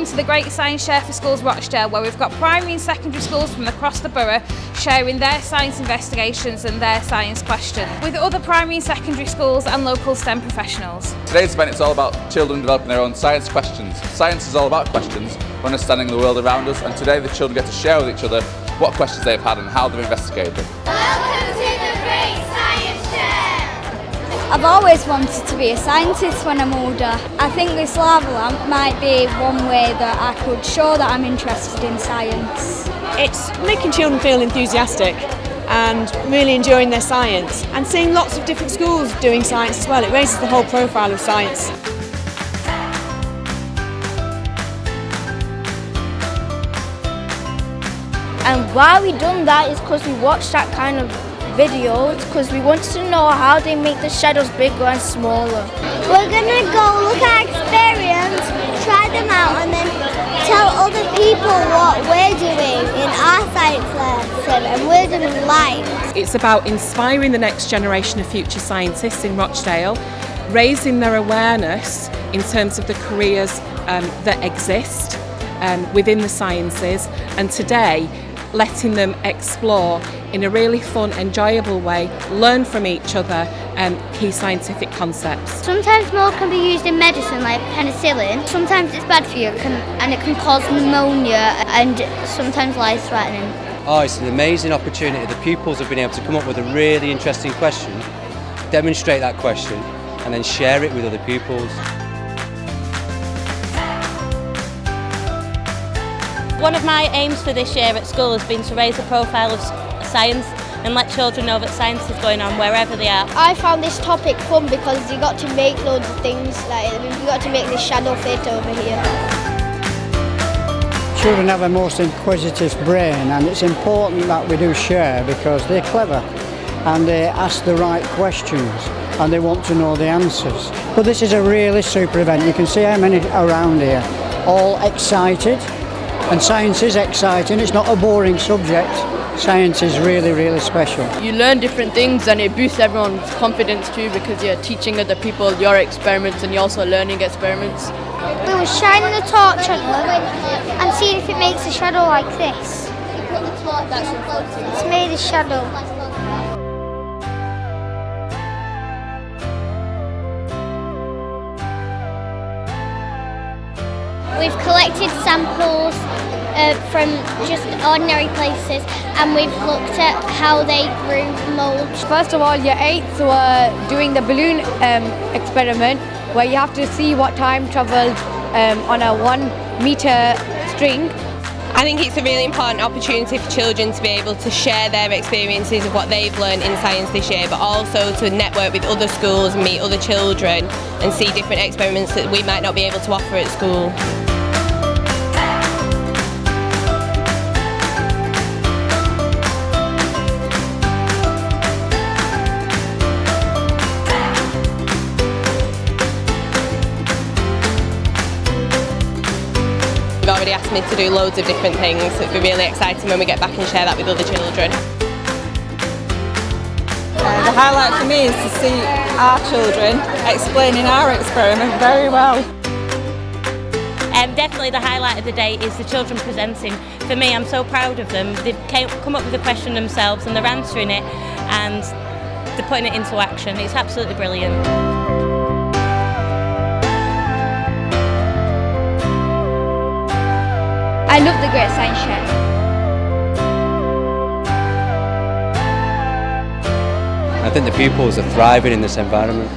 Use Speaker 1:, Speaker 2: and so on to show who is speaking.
Speaker 1: home to the Great Science Share for Schools Rochdale, where we've got primary and secondary schools from across the borough sharing their science investigations and their science questions with other primary and secondary schools and local STEM professionals.
Speaker 2: Today's event is all about children developing their own science questions. Science is all about questions, understanding the world around us, and today the children get to share with each other what questions they've had and how they've investigated them.
Speaker 3: Welcome to the Great Science Share!
Speaker 4: I've always wanted to be a scientist when I'm older. I think this lava lamp might be one way that I could show that I'm interested in science.
Speaker 5: It's making children feel enthusiastic and really enjoying their science, and seeing lots of different schools doing science as well. It raises the whole profile of science.
Speaker 4: And why we done that is because we watched that kind of videos, because we wanted to know how they make the shadows bigger and smaller.
Speaker 3: We're going to go look at experience, try them out, and then tell other people what we're doing in our science lesson and we're doing light.
Speaker 6: It's about inspiring the next generation of future scientists in Rochdale, raising their awareness in terms of the careers that exist within the sciences, and today letting them explore in a really fun, enjoyable way, learn from each other key scientific concepts.
Speaker 3: Sometimes more can be used in medicine, like penicillin. Sometimes it's bad for you and it can cause pneumonia and sometimes life-threatening.
Speaker 7: Oh, it's an amazing opportunity. The pupils have been able to come up with a really interesting question, demonstrate that question, and then share it with other pupils.
Speaker 8: One of my aims for this year at school has been to raise the profile of science and let children know that science is going on wherever they are.
Speaker 3: I found this topic fun because you got to make loads of things, like you got to make this shadow fit over here.
Speaker 9: Children have a most inquisitive brain, and it's important that we do share because they're clever and they ask the right questions and they want to know the answers. But this is a really super event. You can see how many around here, all excited. And science is exciting, it's not a boring subject. Science is really, really special.
Speaker 10: You learn different things and it boosts everyone's confidence too, because you're teaching other people your experiments and you're also learning experiments.
Speaker 3: We were shining the torch on them and seeing if it makes a shadow like this. It's made a shadow. We've collected samples from just ordinary places and we've looked at how they grew mould.
Speaker 11: First of all, year 8s were doing the balloon experiment where you have to see what time travelled on a 1 metre string.
Speaker 12: I think it's a really important opportunity for children to be able to share their experiences of what they've learned in science this year, but also to network with other schools and meet other children and see different experiments that we might not be able to offer at school. They've already asked me to do loads of different things, so it'll be really exciting when we get back and share that with other children.
Speaker 5: The highlight for me is to see our children explaining our experiment very well.
Speaker 8: Definitely the highlight of the day is the children presenting. For me, I'm so proud of them. They've come up with a question themselves and they're answering it and they're putting it into action. It's absolutely brilliant.
Speaker 4: I love the Great Science Share.
Speaker 7: I think the pupils are thriving in this environment.